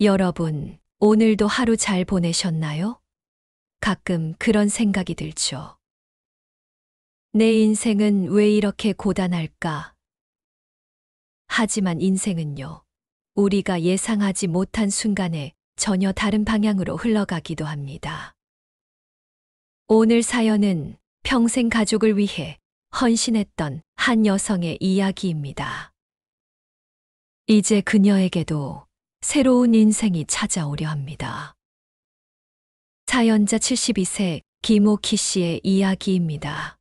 여러분, 오늘도 하루 잘 보내셨나요? 가끔 그런 생각이 들죠. 내 인생은 왜 이렇게 고단할까? 하지만 인생은요, 우리가 예상하지 못한 순간에 전혀 다른 방향으로 흘러가기도 합니다. 오늘 사연은 평생 가족을 위해 헌신했던 한 여성의 이야기입니다. 이제 그녀에게도 새로운 인생이 찾아오려 합니다. 사연자 72세 김옥희 씨의 이야기입니다.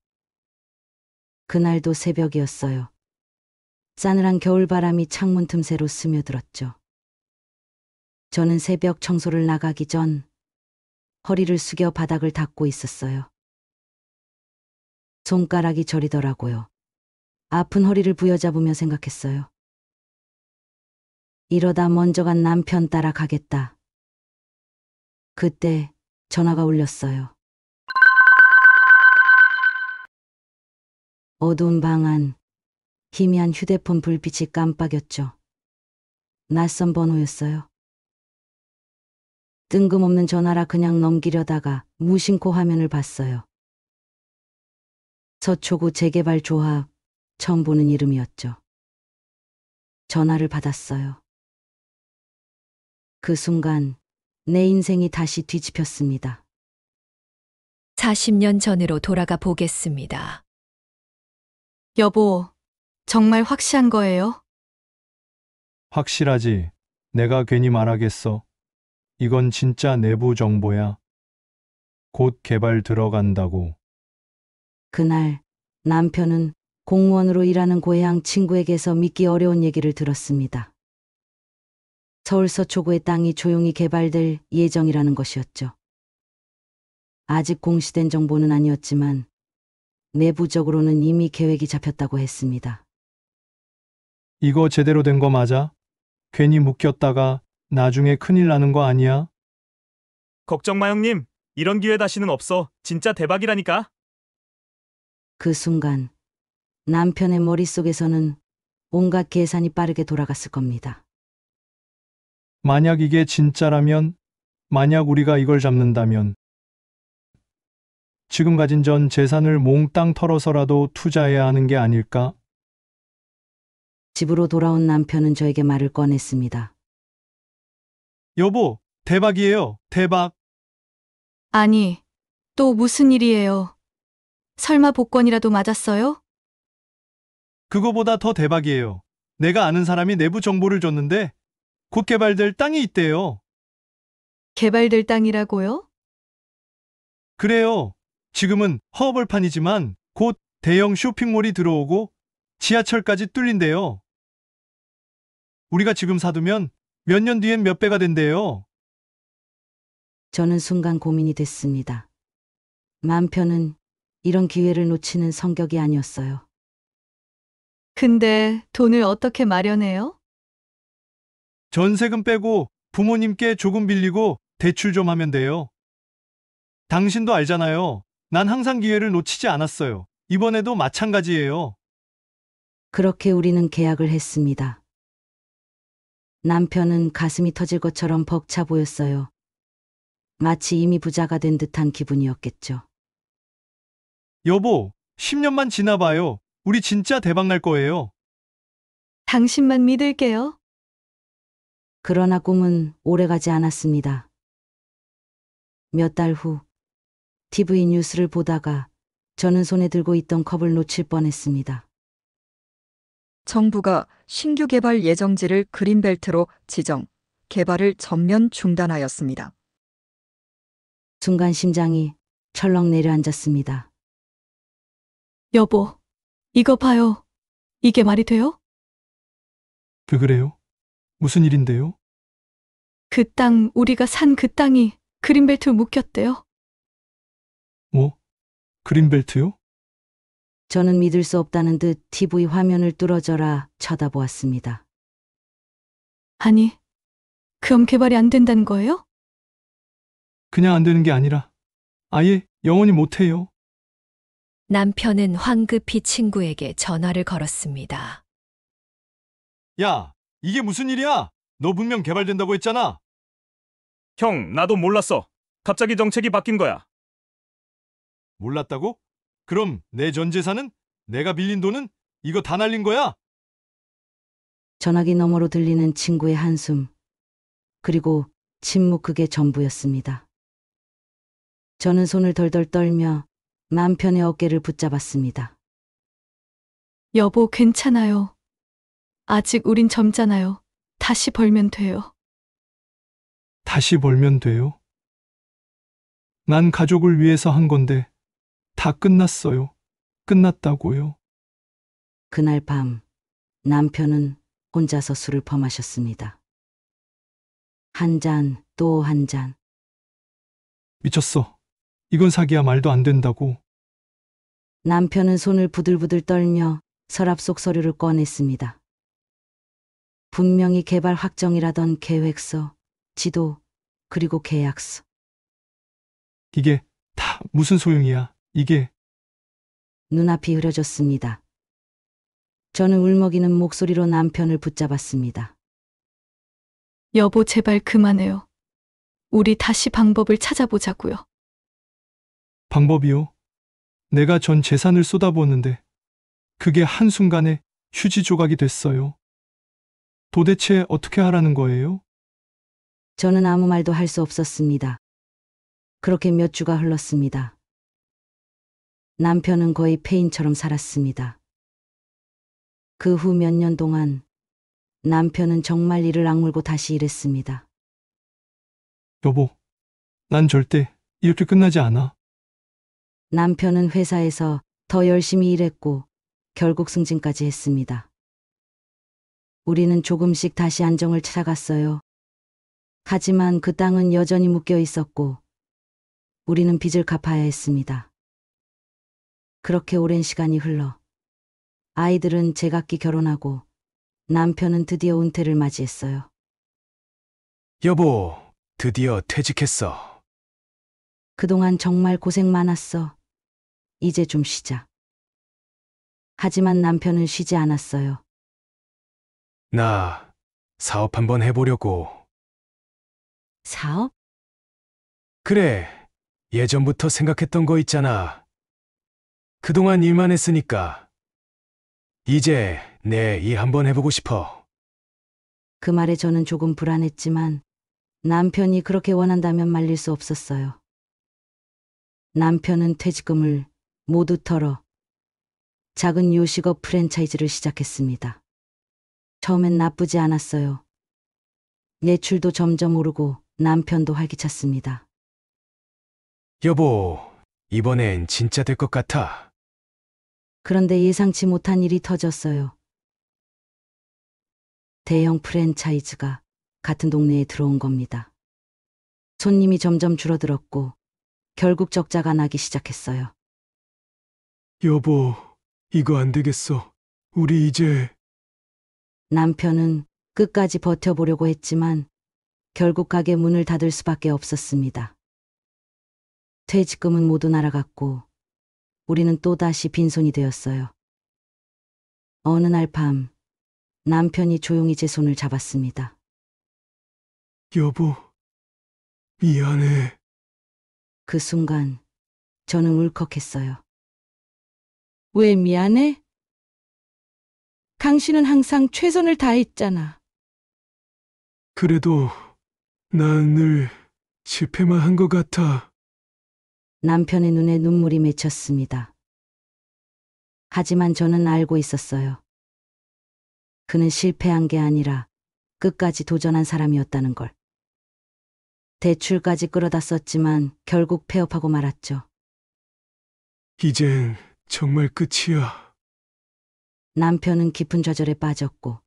그날도 새벽이었어요. 싸늘한 겨울바람이 창문 틈새로 스며들었죠. 저는 새벽 청소를 나가기 전 허리를 숙여 바닥을 닦고 있었어요. 손가락이 저리더라고요. 아픈 허리를 부여잡으며 생각했어요. 이러다 먼저 간 남편 따라 가겠다. 그때 전화가 울렸어요. 어두운 방 안 희미한 휴대폰 불빛이 깜빡였죠. 낯선 번호였어요. 뜬금없는 전화라 그냥 넘기려다가 무심코 화면을 봤어요. 서초구 재개발 조합, 처음 보는 이름이었죠. 전화를 받았어요. 그 순간 내 인생이 다시 뒤집혔습니다. 40년 전으로 돌아가 보겠습니다. 여보, 정말 확실한 거예요? 확실하지. 내가 괜히 말하겠어. 이건 진짜 내부 정보야. 곧 개발 들어간다고. 그날 남편은 공무원으로 일하는 고향 친구에게서 믿기 어려운 얘기를 들었습니다. 서울 서초구의 땅이 조용히 개발될 예정이라는 것이었죠. 아직 공시된 정보는 아니었지만 내부적으로는 이미 계획이 잡혔다고 했습니다. 이거 제대로 된 거 맞아? 괜히 묶였다가 나중에 큰일 나는 거 아니야? 걱정 마 형님. 이런 기회 다시는 없어. 진짜 대박이라니까. 그 순간 남편의 머릿속에서는 온갖 계산이 빠르게 돌아갔을 겁니다. 만약 이게 진짜라면, 만약 우리가 이걸 잡는다면, 지금 가진 전 재산을 몽땅 털어서라도 투자해야 하는 게 아닐까? 집으로 돌아온 남편은 저에게 말을 꺼냈습니다. 여보, 대박이에요. 대박. 아니, 또 무슨 일이에요? 설마 복권이라도 맞았어요? 그거보다 더 대박이에요. 내가 아는 사람이 내부 정보를 줬는데 곧 개발될 땅이 있대요. 개발될 땅이라고요? 그래요. 지금은 허벌판이지만 곧 대형 쇼핑몰이 들어오고 지하철까지 뚫린대요. 우리가 지금 사두면 몇 년 뒤엔 몇 배가 된대요. 저는 순간 고민이 됐습니다. 남편은 이런 기회를 놓치는 성격이 아니었어요. 근데 돈을 어떻게 마련해요? 전세금 빼고 부모님께 조금 빌리고 대출 좀 하면 돼요. 당신도 알잖아요. 난 항상 기회를 놓치지 않았어요. 이번에도 마찬가지예요. 그렇게 우리는 계약을 했습니다. 남편은 가슴이 터질 것처럼 벅차 보였어요. 마치 이미 부자가 된 듯한 기분이었겠죠. 여보, 10년만 지나봐요. 우리 진짜 대박 날 거예요. 당신만 믿을게요. 그러나 꿈은 오래가지 않았습니다. 몇 달 후 TV 뉴스를 보다가 저는 손에 들고 있던 컵을 놓칠 뻔했습니다. 정부가 신규 개발 예정지를 그린벨트로 지정, 개발을 전면 중단하였습니다. 순간 심장이 철렁 내려앉았습니다. 여보, 이거 봐요. 이게 말이 돼요? 그래요? 무슨 일인데요? 그 땅, 우리가 산 그 땅이 그린벨트로 묶였대요. 뭐? 그린벨트요? 저는 믿을 수 없다는 듯 TV 화면을 뚫어져라 쳐다보았습니다. 아니, 그럼 개발이 안 된다는 거예요? 그냥 안 되는 게 아니라 아예 영원히 못해요. 남편은 황급히 친구에게 전화를 걸었습니다. 야, 이게 무슨 일이야? 너 분명 개발된다고 했잖아. 형, 나도 몰랐어. 갑자기 정책이 바뀐 거야. 몰랐다고? 그럼 내 전 재산은? 내가 빌린 돈은? 이거 다 날린 거야? 전화기 너머로 들리는 친구의 한숨, 그리고 침묵 그게 전부였습니다. 저는 손을 덜덜 떨며 남편의 어깨를 붙잡았습니다. 여보, 괜찮아요. 아직 우린 젊잖아요. 다시 벌면 돼요. 다시 벌면 돼요. 난 가족을 위해서 한 건데 다 끝났어요. 끝났다고요. 그날 밤 남편은 혼자서 술을 퍼마셨습니다. 한 잔, 또 한 잔. 미쳤어. 이건 사기야. 말도 안 된다고. 남편은 손을 부들부들 떨며 서랍 속 서류를 꺼냈습니다. 분명히 개발 확정이라던 계획서, 지도, 그리고 계약서. 이게 다 무슨 소용이야. 이게 눈앞이 흐려졌습니다. 저는 울먹이는 목소리로 남편을 붙잡았습니다. 여보, 제발 그만해요. 우리 다시 방법을 찾아보자고요. 방법이요. 내가 전 재산을 쏟아부었는데 그게 한순간에 휴지 조각이 됐어요. 도대체 어떻게 하라는 거예요? 저는 아무 말도 할 수 없었습니다. 그렇게 몇 주가 흘렀습니다. 남편은 거의 폐인처럼 살았습니다. 그 후 몇 년 동안 남편은 정말 이를 악물고 다시 일했습니다. 여보, 난 절대 이렇게 끝나지 않아. 남편은 회사에서 더 열심히 일했고 결국 승진까지 했습니다. 우리는 조금씩 다시 안정을 찾아갔어요. 하지만 그 땅은 여전히 묶여 있었고 우리는 빚을 갚아야 했습니다. 그렇게 오랜 시간이 흘러 아이들은 제각기 결혼하고 남편은 드디어 은퇴를 맞이했어요. 여보, 드디어 퇴직했어. 그동안 정말 고생 많았어. 이제 좀 쉬자. 하지만 남편은 쉬지 않았어요. 나 사업 한번 해보려고. 사업? 그래, 예전부터 생각했던 거 있잖아. 그동안 일만 했으니까. 이제 내 일 한번 해보고 싶어. 그 말에 저는 조금 불안했지만 남편이 그렇게 원한다면 말릴 수 없었어요. 남편은 퇴직금을 모두 털어 작은 요식업 프랜차이즈를 시작했습니다. 처음엔 나쁘지 않았어요. 매출도 점점 오르고 남편도 활기찼습니다. 여보, 이번엔 진짜 될 것 같아. 그런데 예상치 못한 일이 터졌어요. 대형 프랜차이즈가 같은 동네에 들어온 겁니다. 손님이 점점 줄어들었고 결국 적자가 나기 시작했어요. 여보, 이거 안 되겠어. 우리 이제... 남편은 끝까지 버텨보려고 했지만 결국 가게 문을 닫을 수밖에 없었습니다. 퇴직금은 모두 날아갔고 우리는 또다시 빈손이 되었어요. 어느 날 밤 남편이 조용히 제 손을 잡았습니다. 여보, 미안해. 그 순간 저는 울컥했어요. 왜 미안해? 당신은 항상 최선을 다했잖아. 그래도 난 늘 실패만 한 것 같아. 남편의 눈에 눈물이 맺혔습니다. 하지만 저는 알고 있었어요. 그는 실패한 게 아니라 끝까지 도전한 사람이었다는 걸. 대출까지 끌어다 썼지만 결국 폐업하고 말았죠. 이젠 정말 끝이야. 남편은 깊은 좌절에 빠졌고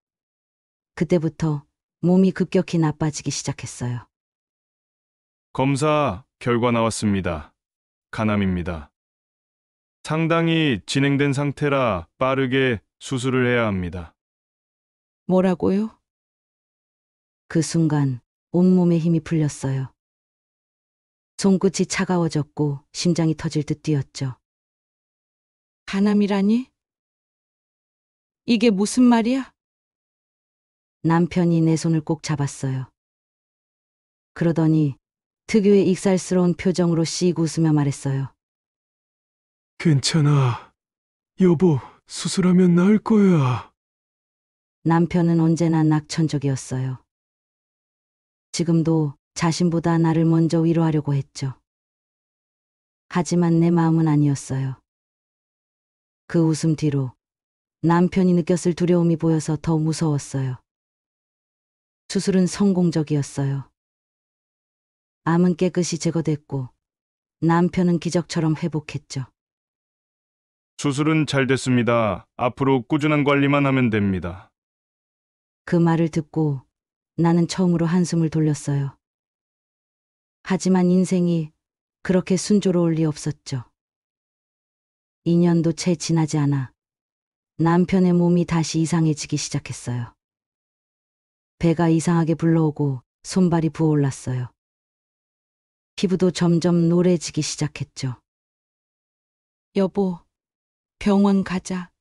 그때부터 몸이 급격히 나빠지기 시작했어요. 검사 결과 나왔습니다. 간암입니다. 상당히 진행된 상태라 빠르게 수술을 해야 합니다. 뭐라고요? 그 순간 온몸에 힘이 풀렸어요. 손끝이 차가워졌고 심장이 터질 듯 뛰었죠. 간암이라니? 이게 무슨 말이야? 남편이 내 손을 꼭 잡았어요. 그러더니 특유의 익살스러운 표정으로 씩 웃으며 말했어요. 괜찮아. 여보, 수술하면 나을 거야. 남편은 언제나 낙천적이었어요. 지금도 자신보다 나를 먼저 위로하려고 했죠. 하지만 내 마음은 아니었어요. 그 웃음 뒤로 남편이 느꼈을 두려움이 보여서 더 무서웠어요. 수술은 성공적이었어요. 암은 깨끗이 제거됐고 남편은 기적처럼 회복했죠. 수술은 잘 됐습니다. 앞으로 꾸준한 관리만 하면 됩니다. 그 말을 듣고 나는 처음으로 한숨을 돌렸어요. 하지만 인생이 그렇게 순조로울 리 없었죠. 2년도 채 지나지 않아 남편의 몸이 다시 이상해지기 시작했어요. 배가 이상하게 불러오고 손발이 부어올랐어요. 피부도 점점 노래지기 시작했죠. 여보, 병원 가자.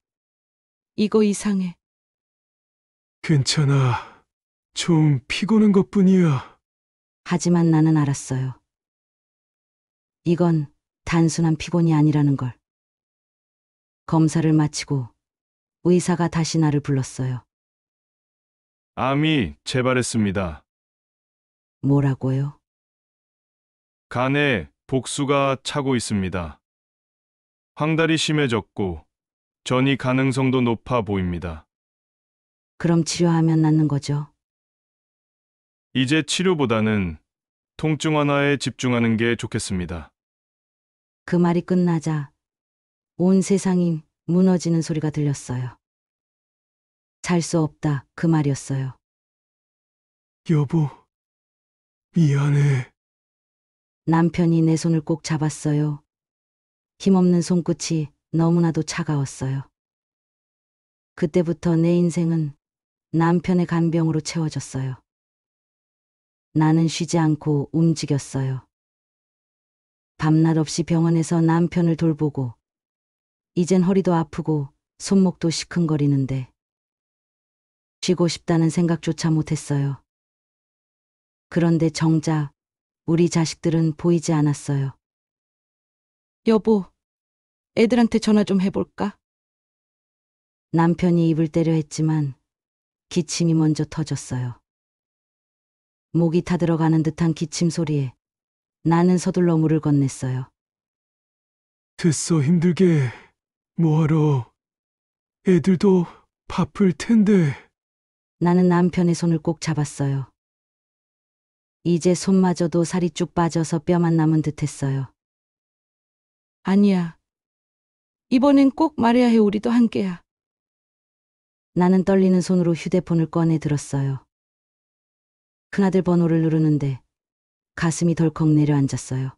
이거 이상해. 괜찮아. 좀 피곤한 것뿐이야. 하지만 나는 알았어요. 이건 단순한 피곤이 아니라는 걸. 검사를 마치고 의사가 다시 나를 불렀어요. 암이 재발했습니다. 뭐라고요? 간에 복수가 차고 있습니다. 황달이 심해졌고 전이 가능성도 높아 보입니다. 그럼 치료하면 낫는 거죠? 이제 치료보다는 통증 완화에 집중하는 게 좋겠습니다. 그 말이 끝나자 온 세상이 무너지는 소리가 들렸어요. 살 수 없다, 그 말이었어요. 여보, 미안해. 남편이 내 손을 꼭 잡았어요. 힘없는 손끝이 너무나도 차가웠어요. 그때부터 내 인생은 남편의 간병으로 채워졌어요. 나는 쉬지 않고 움직였어요. 밤낮 없이 병원에서 남편을 돌보고, 이젠 허리도 아프고 손목도 시큰거리는데 쉬고 싶다는 생각조차 못했어요. 그런데 정작 우리 자식들은 보이지 않았어요. 여보, 애들한테 전화 좀 해볼까? 남편이 입을 떼려 했지만 기침이 먼저 터졌어요. 목이 타들어가는 듯한 기침 소리에 나는 서둘러 물을 건넸어요. 됐어, 힘들게. 뭐하러. 애들도 바쁠 텐데. 나는 남편의 손을 꼭 잡았어요. 이제 손마저도 살이 쭉 빠져서 뼈만 남은 듯했어요. 아니야. 이번엔 꼭 말해야 해, 우리도 한계야. 나는 떨리는 손으로 휴대폰을 꺼내 들었어요. 큰아들 번호를 누르는데 가슴이 덜컥 내려앉았어요.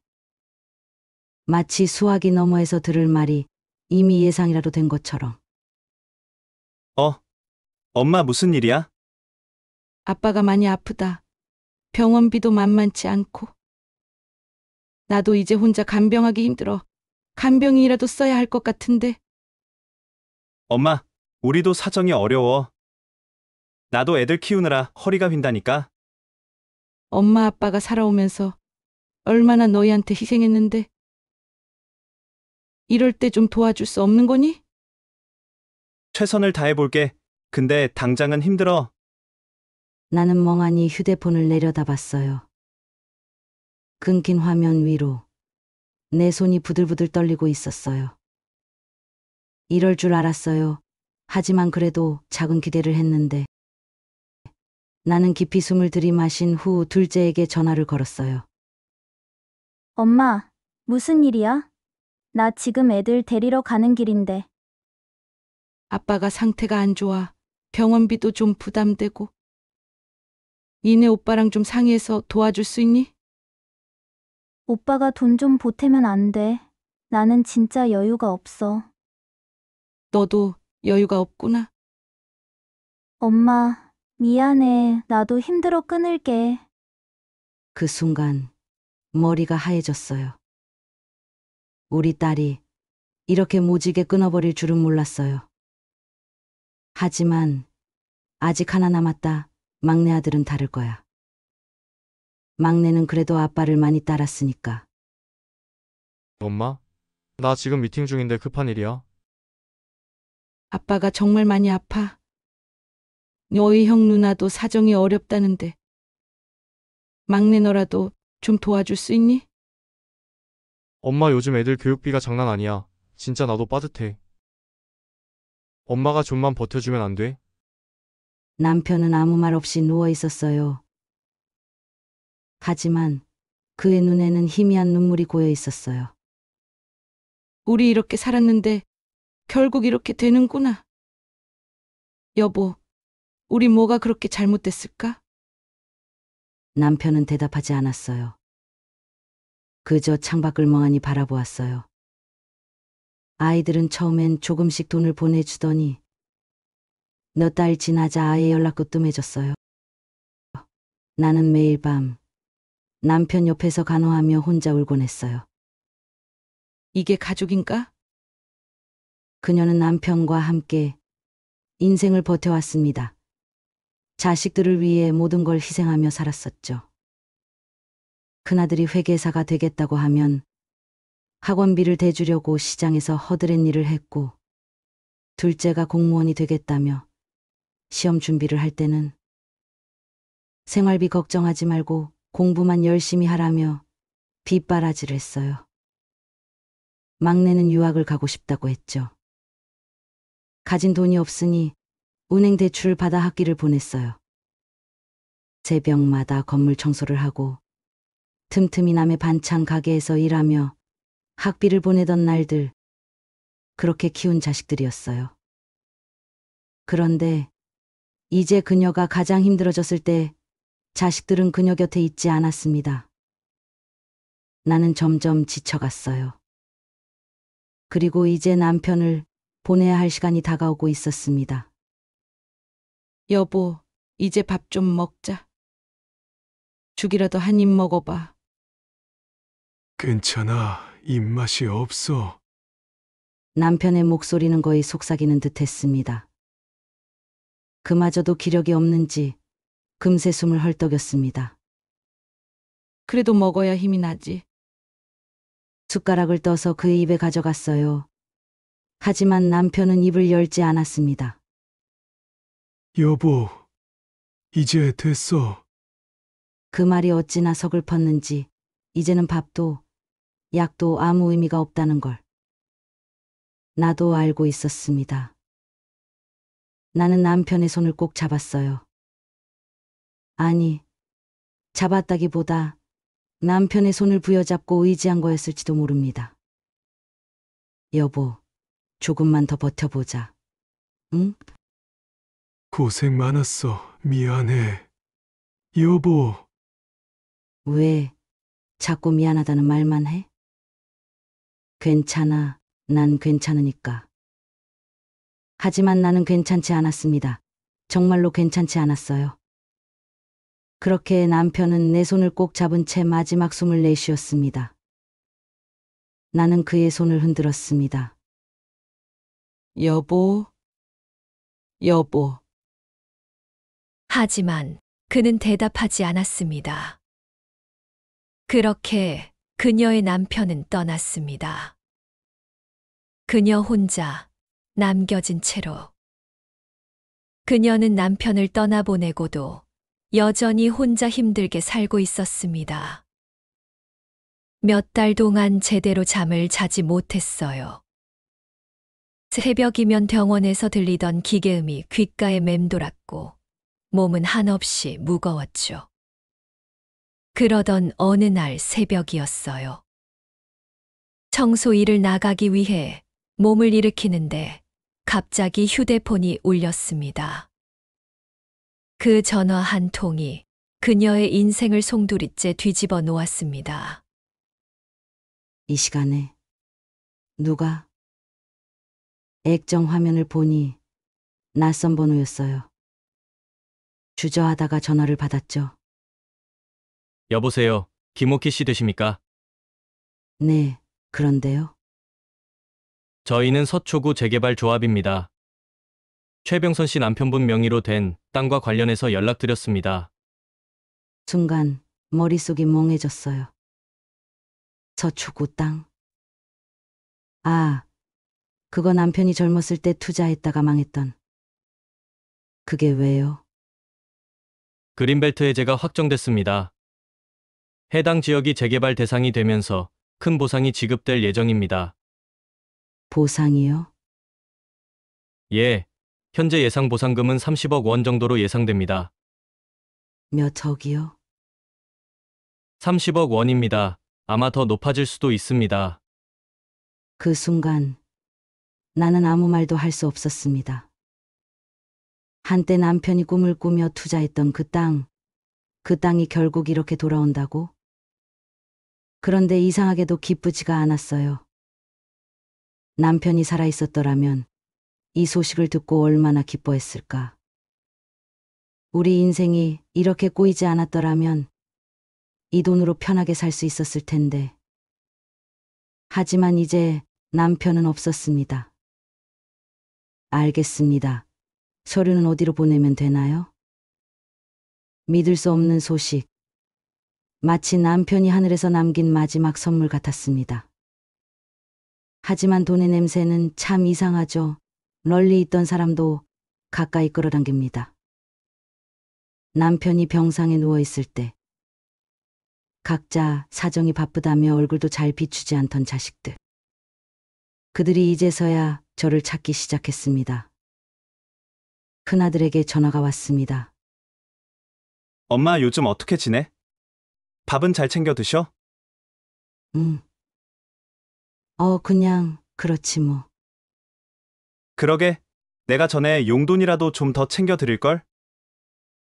마치 수화기 너머에서 들을 말이 이미 예상이라도 된 것처럼. 엄마 무슨 일이야? 아빠가 많이 아프다. 병원비도 만만치 않고. 나도 이제 혼자 간병하기 힘들어. 간병인이라도 써야 할 것 같은데. 엄마, 우리도 사정이 어려워. 나도 애들 키우느라 허리가 휜다니까. 엄마 아빠가 살아오면서 얼마나 너희한테 희생했는데. 이럴 때 좀 도와줄 수 없는 거니? 최선을 다해볼게. 근데 당장은 힘들어. 나는 멍하니 휴대폰을 내려다봤어요. 끊긴 화면 위로 내 손이 부들부들 떨리고 있었어요. 이럴 줄 알았어요. 하지만 그래도 작은 기대를 했는데. 나는 깊이 숨을 들이마신 후 둘째에게 전화를 걸었어요. 엄마, 무슨 일이야? 나 지금 애들 데리러 가는 길인데. 아빠가 상태가 안 좋아. 병원비도 좀 부담되고. 니네 오빠랑 좀 상의해서 도와줄 수 있니? 오빠가 돈 좀 보태면 안 돼. 나는 진짜 여유가 없어. 너도 여유가 없구나. 엄마, 미안해. 나도 힘들어 끊을게. 그 순간 머리가 하얘졌어요. 우리 딸이 이렇게 모지게 끊어버릴 줄은 몰랐어요. 하지만 아직 하나 남았다. 막내 아들은 다를 거야. 막내는 그래도 아빠를 많이 따랐으니까. 엄마? 나 지금 미팅 중인데 급한 일이야. 아빠가 정말 많이 아파. 너희 형 누나도 사정이 어렵다는데. 막내 너라도 좀 도와줄 수 있니? 엄마 요즘 애들 교육비가 장난 아니야. 진짜 나도 빠듯해. 엄마가 좀만 버텨주면 안 돼? 남편은 아무 말 없이 누워 있었어요. 하지만 그의 눈에는 희미한 눈물이 고여 있었어요. 우리 이렇게 살았는데 결국 이렇게 되는구나. 여보, 우리 뭐가 그렇게 잘못됐을까? 남편은 대답하지 않았어요. 그저 창밖을 멍하니 바라보았어요. 아이들은 처음엔 조금씩 돈을 보내주더니 몇 달 지나자 아예 연락도 뜸해졌어요. 나는 매일 밤 남편 옆에서 간호하며 혼자 울곤 했어요. 이게 가족인가? 그녀는 남편과 함께 인생을 버텨왔습니다. 자식들을 위해 모든 걸 희생하며 살았었죠. 큰아들이 회계사가 되겠다고 하면 학원비를 대주려고 시장에서 허드렛 일을 했고, 둘째가 공무원이 되겠다며 시험 준비를 할 때는 생활비 걱정하지 말고 공부만 열심히 하라며 뒷바라지를 했어요. 막내는 유학을 가고 싶다고 했죠. 가진 돈이 없으니 은행 대출을 받아 학기를 보냈어요. 새벽마다 건물 청소를 하고 틈틈이 남의 반찬 가게에서 일하며 학비를 보내던 날들, 그렇게 키운 자식들이었어요. 그런데 이제 그녀가 가장 힘들어졌을 때 자식들은 그녀 곁에 있지 않았습니다. 나는 점점 지쳐갔어요. 그리고 이제 남편을 보내야 할 시간이 다가오고 있었습니다. 여보, 이제 밥 좀 먹자. 죽이라도 한 입 먹어봐. 괜찮아. 입맛이 없어. 남편의 목소리는 거의 속삭이는 듯 했습니다. 그마저도 기력이 없는지 금세 숨을 헐떡였습니다. 그래도 먹어야 힘이 나지. 숟가락을 떠서 그의 입에 가져갔어요. 하지만 남편은 입을 열지 않았습니다. 여보, 이제 됐어. 그 말이 어찌나 서글펐는지 이제는 밥도 약도 아무 의미가 없다는 걸 나도 알고 있었습니다. 나는 남편의 손을 꼭 잡았어요. 아니, 잡았다기보다 남편의 손을 부여잡고 의지한 거였을지도 모릅니다. 여보, 조금만 더 버텨보자. 응? 고생 많았어. 미안해. 여보, 왜 자꾸 미안하다는 말만 해? 괜찮아. 난 괜찮으니까. 하지만 나는 괜찮지 않았습니다. 정말로 괜찮지 않았어요. 그렇게 남편은 내 손을 꼭 잡은 채 마지막 숨을 내쉬었습니다. 나는 그의 손을 흔들었습니다. 여보, 여보. 하지만 그는 대답하지 않았습니다. 그렇게 그녀의 남편은 떠났습니다. 그녀 혼자 남겨진 채로. 그녀는 남편을 떠나보내고도 여전히 혼자 힘들게 살고 있었습니다. 몇 달 동안 제대로 잠을 자지 못했어요. 새벽이면 병원에서 들리던 기계음이 귓가에 맴돌았고 몸은 한없이 무거웠죠. 그러던 어느 날 새벽이었어요. 청소 일을 나가기 위해 몸을 일으키는데 갑자기 휴대폰이 울렸습니다. 그 전화 한 통이 그녀의 인생을 송두리째 뒤집어 놓았습니다. 이 시간에 누가? 액정 화면을 보니 낯선 번호였어요. 주저하다가 전화를 받았죠. 여보세요. 김옥희 씨 되십니까? 네, 그런데요. 저희는 서초구 재개발 조합입니다. 최병선 씨 남편분 명의로 된 땅과 관련해서 연락드렸습니다. 순간 머릿속이 멍해졌어요. 서초구 땅. 아, 그거 남편이 젊었을 때 투자했다가 망했던. 그게 왜요? 그린벨트 해제가 확정됐습니다. 해당 지역이 재개발 대상이 되면서 큰 보상이 지급될 예정입니다. 보상이요? 예, 현재 예상 보상금은 30억 원 정도로 예상됩니다. 몇 억이요? 30억 원입니다. 아마 더 높아질 수도 있습니다. 그 순간 나는 아무 말도 할 수 없었습니다. 한때 남편이 꿈을 꾸며 투자했던 그 땅이 결국 이렇게 돌아온다고? 그런데 이상하게도 기쁘지가 않았어요. 남편이 살아있었더라면 이 소식을 듣고 얼마나 기뻐했을까. 우리 인생이 이렇게 꼬이지 않았더라면 이 돈으로 편하게 살 수 있었을 텐데. 하지만 이제 남편은 없었습니다. 알겠습니다. 서류는 어디로 보내면 되나요? 믿을 수 없는 소식. 마치 남편이 하늘에서 남긴 마지막 선물 같았습니다. 하지만 돈의 냄새는 참 이상하죠. 널리 있던 사람도 가까이 끌어당깁니다. 남편이 병상에 누워있을 때 각자 사정이 바쁘다며 얼굴도 잘 비추지 않던 자식들. 그들이 이제서야 저를 찾기 시작했습니다. 큰아들에게 전화가 왔습니다. 엄마 요즘 어떻게 지내? 밥은 잘 챙겨 드셔? 그냥 그렇지 뭐. 그러게, 내가 전에 용돈이라도 좀 더 챙겨 드릴걸?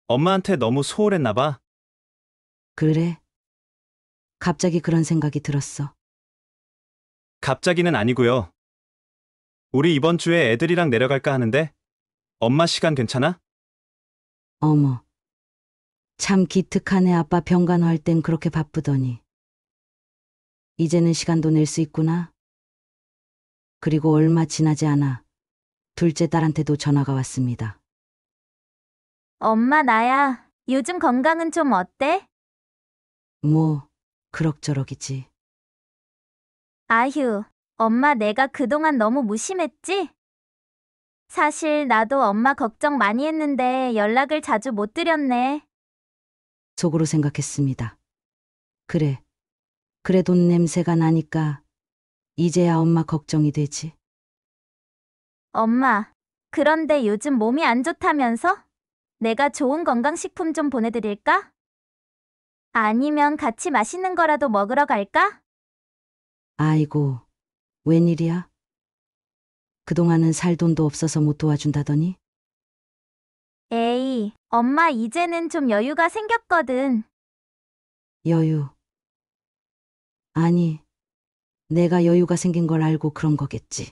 엄마한테 너무 소홀했나 봐. 그래? 갑자기 그런 생각이 들었어. 갑자기는 아니고요. 우리 이번 주에 애들이랑 내려갈까 하는데 엄마 시간 괜찮아? 어머. 참 기특하네. 아빠 병간호할 땐 그렇게 바쁘더니. 이제는 시간도 낼 수 있구나. 그리고 얼마 지나지 않아 둘째 딸한테도 전화가 왔습니다. 엄마, 나야. 요즘 건강은 좀 어때? 뭐 그럭저럭이지. 아휴, 엄마 내가 그동안 너무 무심했지? 사실 나도 엄마 걱정 많이 했는데 연락을 자주 못 드렸네. 속으로 생각했습니다. 그래 돈 냄새가 나니까 이제야 엄마 걱정이 되지. 엄마, 그런데 요즘 몸이 안 좋다면서? 내가 좋은 건강식품 좀 보내드릴까? 아니면 같이 맛있는 거라도 먹으러 갈까? 아이고, 웬일이야? 그동안은 살 돈도 없어서 못 도와준다더니? 에이, 엄마 이제는 좀 여유가 생겼거든. 여유. 아니, 내가 여유가 생긴 걸 알고 그런 거겠지.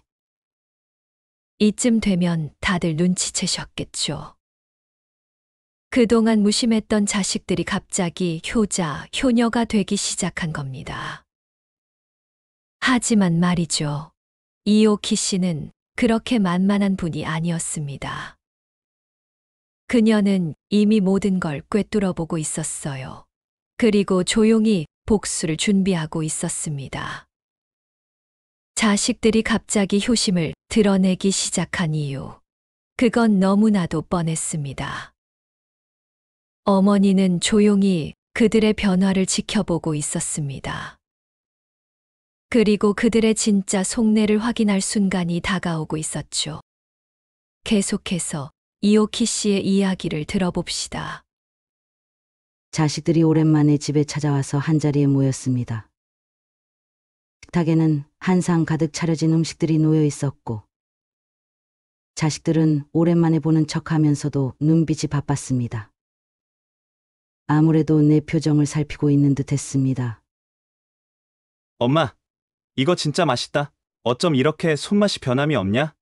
이쯤 되면 다들 눈치채셨겠죠. 그동안 무심했던 자식들이 갑자기 효자, 효녀가 되기 시작한 겁니다. 하지만 말이죠. 이오키 씨는 그렇게 만만한 분이 아니었습니다. 그녀는 이미 모든 걸 꿰뚫어 보고 있었어요. 그리고 조용히 복수를 준비하고 있었습니다. 자식들이 갑자기 효심을 드러내기 시작한 이유. 그건 너무나도 뻔했습니다. 어머니는 조용히 그들의 변화를 지켜보고 있었습니다. 그리고 그들의 진짜 속내를 확인할 순간이 다가오고 있었죠. 계속해서 이오키 씨의 이야기를 들어봅시다. 자식들이 오랜만에 집에 찾아와서 한자리에 모였습니다. 식탁에는 한상 가득 차려진 음식들이 놓여 있었고, 자식들은 오랜만에 보는 척하면서도 눈빛이 바빴습니다. 아무래도 내 표정을 살피고 있는 듯 했습니다. 엄마, 이거 진짜 맛있다. 어쩜 이렇게 손맛이 변함이 없냐?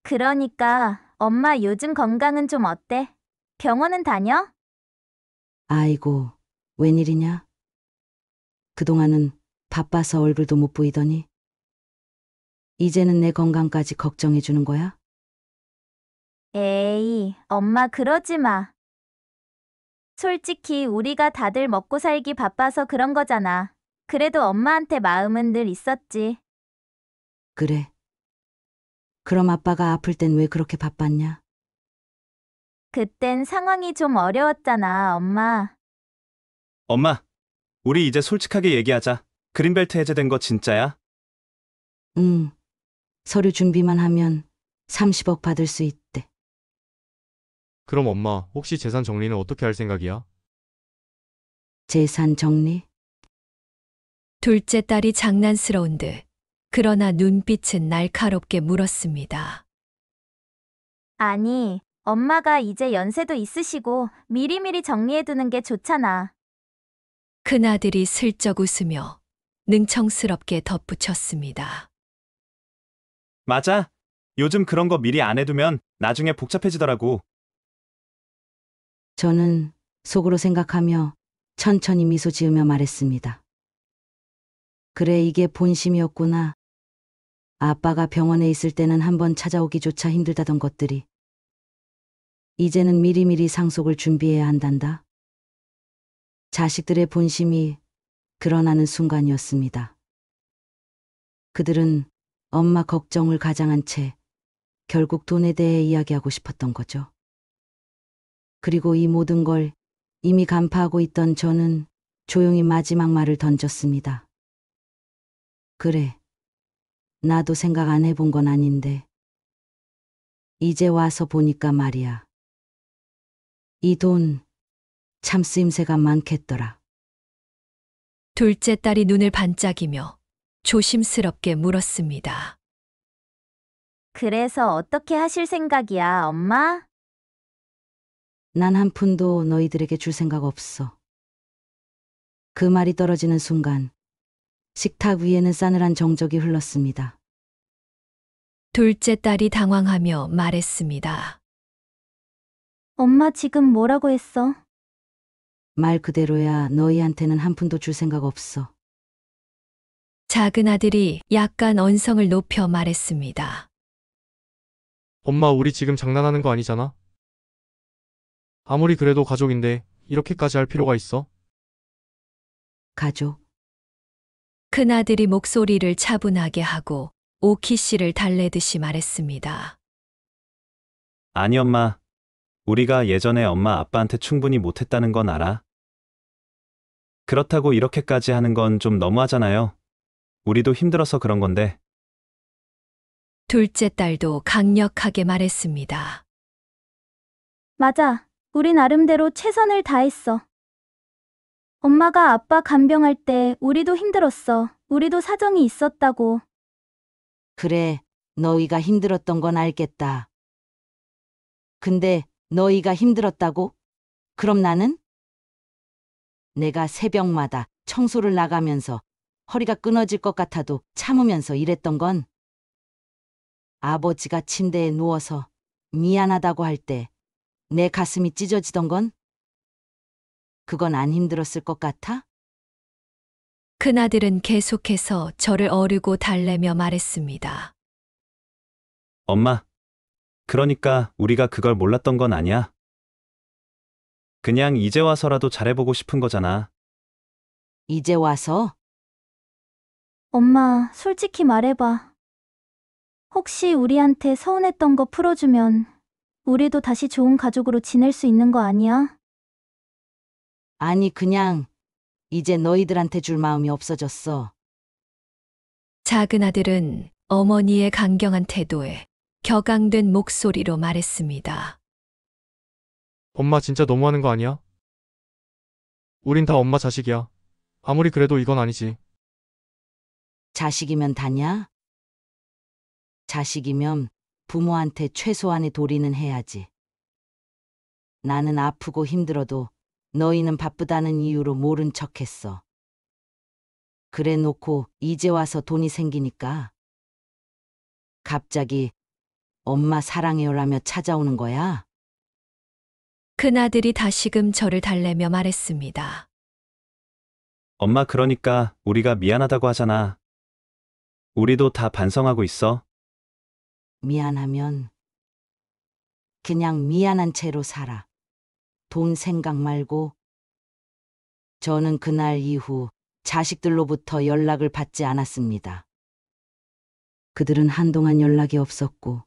그러니까 엄마 요즘 건강은 좀 어때? 병원은 다녀? 아이고, 웬일이냐? 그동안은 바빠서 얼굴도 못 보이더니 이제는 내 건강까지 걱정해 주는 거야? 에이, 엄마 그러지 마. 솔직히 우리가 다들 먹고 살기 바빠서 그런 거잖아. 그래도 엄마한테 마음은 늘 있었지. 그래. 그럼 아빠가 아플 땐 왜 그렇게 바빴냐? 그땐 상황이 좀 어려웠잖아, 엄마. 엄마, 우리 이제 솔직하게 얘기하자. 그린벨트 해제된 거 진짜야? 서류 준비만 하면 30억 받을 수 있대. 그럼 엄마, 혹시 재산 정리는 어떻게 할 생각이야? 재산 정리? 둘째 딸이 장난스러운 듯 그러나 눈빛은 날카롭게 물었습니다. 아니, 엄마가 이제 연세도 있으시고 미리미리 정리해두는 게 좋잖아. 큰아들이 슬쩍 웃으며 능청스럽게 덧붙였습니다. 맞아. 요즘 그런 거 미리 안 해두면 나중에 복잡해지더라고. 저는 속으로 생각하며 천천히 미소 지으며 말했습니다. 그래, 이게 본심이었구나. 아빠가 병원에 있을 때는 한번 찾아오기조차 힘들다던 것들이 이제는 미리미리 상속을 준비해야 한단다. 자식들의 본심이 드러나는 순간이었습니다. 그들은 엄마 걱정을 가장한 채 결국 돈에 대해 이야기하고 싶었던 거죠. 그리고 이 모든 걸 이미 간파하고 있던 저는 조용히 마지막 말을 던졌습니다. 그래, 나도 생각 안 해본 건 아닌데 이제 와서 보니까 말이야. 이 돈 참 쓰임새가 많겠더라. 둘째 딸이 눈을 반짝이며 조심스럽게 물었습니다. 그래서 어떻게 하실 생각이야, 엄마? 난 한 푼도 너희들에게 줄 생각 없어. 그 말이 떨어지는 순간 식탁 위에는 싸늘한 정적이 흘렀습니다. 둘째 딸이 당황하며 말했습니다. 엄마 지금 뭐라고 했어? 말 그대로야, 너희한테는 한 푼도 줄 생각 없어. 작은 아들이 약간 언성을 높여 말했습니다. 엄마, 우리 지금 장난하는 거 아니잖아? 아무리 그래도 가족인데 이렇게까지 할 필요가 있어? 가족? 큰아들이 목소리를 차분하게 하고 오키 씨를 달래듯이 말했습니다. 아니 엄마, 우리가 예전에 엄마 아빠한테 충분히 못했다는 건 알아. 그렇다고 이렇게까지 하는 건 좀 너무하잖아요. 우리도 힘들어서 그런 건데. 둘째 딸도 강력하게 말했습니다. 맞아. 우리 나름대로 최선을 다했어. 엄마가 아빠 간병할 때 우리도 힘들었어. 우리도 사정이 있었다고. 그래, 너희가 힘들었던 건 알겠다. 근데 너희가 힘들었다고? 그럼 나는? 내가 새벽마다 청소를 나가면서 허리가 끊어질 것 같아도 참으면서 일했던 건 아버지가 침대에 누워서 미안하다고 할 때 내 가슴이 찢어지던 건 그건 안 힘들었을 것 같아? 큰아들은 계속해서 저를 어르고 달래며 말했습니다. 엄마, 그러니까 우리가 그걸 몰랐던 건 아니야. 그냥 이제 와서라도 잘해보고 싶은 거잖아. 이제 와서? 엄마, 솔직히 말해봐. 혹시 우리한테 서운했던 거 풀어주면 우리도 다시 좋은 가족으로 지낼 수 있는 거 아니야? 아니, 그냥 이제 너희들한테 줄 마음이 없어졌어. 작은 아들은 어머니의 강경한 태도에 격앙된 목소리로 말했습니다. 엄마, 진짜 너무하는 거 아니야? 우린 다 엄마 자식이야. 아무리 그래도 이건 아니지. 자식이면 다냐? 자식이면 부모한테 최소한의 도리는 해야지. 나는 아프고 힘들어도 너희는 바쁘다는 이유로 모른 척했어. 그래 놓고 이제 와서 돈이 생기니까 갑자기 엄마 사랑해요라며 찾아오는 거야? 큰아들이 다시금 저를 달래며 말했습니다. 엄마, 그러니까 우리가 미안하다고 하잖아. 우리도 다 반성하고 있어. 미안하면 그냥 미안한 채로 살아. 돈 생각 말고. 저는 그날 이후 자식들로부터 연락을 받지 않았습니다. 그들은 한동안 연락이 없었고,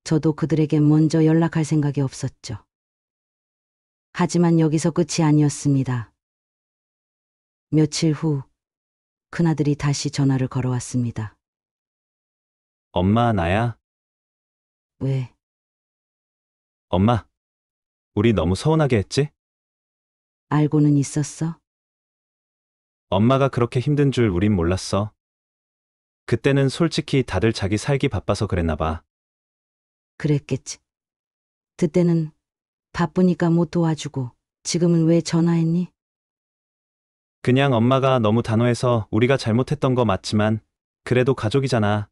저도 그들에게 먼저 연락할 생각이 없었죠. 하지만 여기서 끝이 아니었습니다. 며칠 후, 큰아들이 다시 전화를 걸어왔습니다. 엄마, 나야? 왜? 엄마, 우리 너무 서운하게 했지? 알고는 있었어? 엄마가 그렇게 힘든 줄 우린 몰랐어. 그때는 솔직히 다들 자기 살기 바빠서 그랬나 봐. 그랬겠지. 그때는 바쁘니까 못 도와주고, 지금은 왜 전화했니? 그냥 엄마가 너무 단호해서 우리가 잘못했던 거 맞지만 그래도 가족이잖아.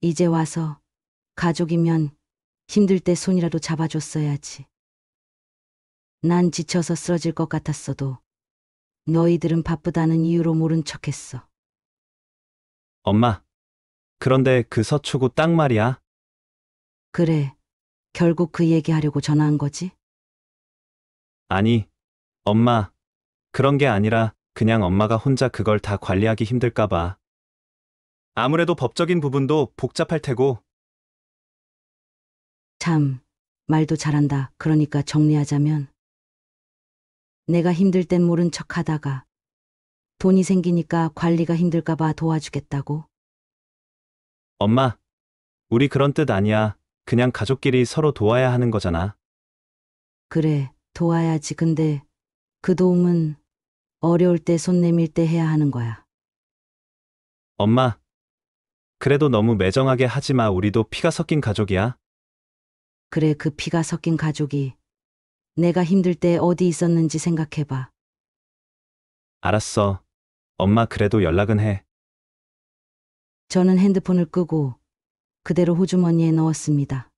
이제 와서 가족이면 힘들 때 손이라도 잡아줬어야지. 난 지쳐서 쓰러질 것 같았어도 너희들은 바쁘다는 이유로 모른 척했어. 엄마, 그런데 그 서초구 딱 말이야. 그래, 결국 그 얘기하려고 전화한 거지? 아니, 엄마, 그런 게 아니라 그냥 엄마가 혼자 그걸 다 관리하기 힘들까 봐. 아무래도 법적인 부분도 복잡할 테고. 참, 말도 잘한다. 그러니까 정리하자면, 내가 힘들 땐 모른 척 하다가 돈이 생기니까 관리가 힘들까 봐 도와주겠다고. 엄마, 우리 그런 뜻 아니야. 그냥 가족끼리 서로 도와야 하는 거잖아. 그래, 도와야지. 근데 그 도움은 어려울 때 손 내밀 때 해야 하는 거야. 엄마, 그래도 너무 매정하게 하지 마. 우리도 피가 섞인 가족이야. 그래, 그 피가 섞인 가족이 내가 힘들 때 어디 있었는지 생각해봐. 알았어. 엄마 그래도 연락은 해. 저는 핸드폰을 끄고 그대로 호주머니에 넣었습니다.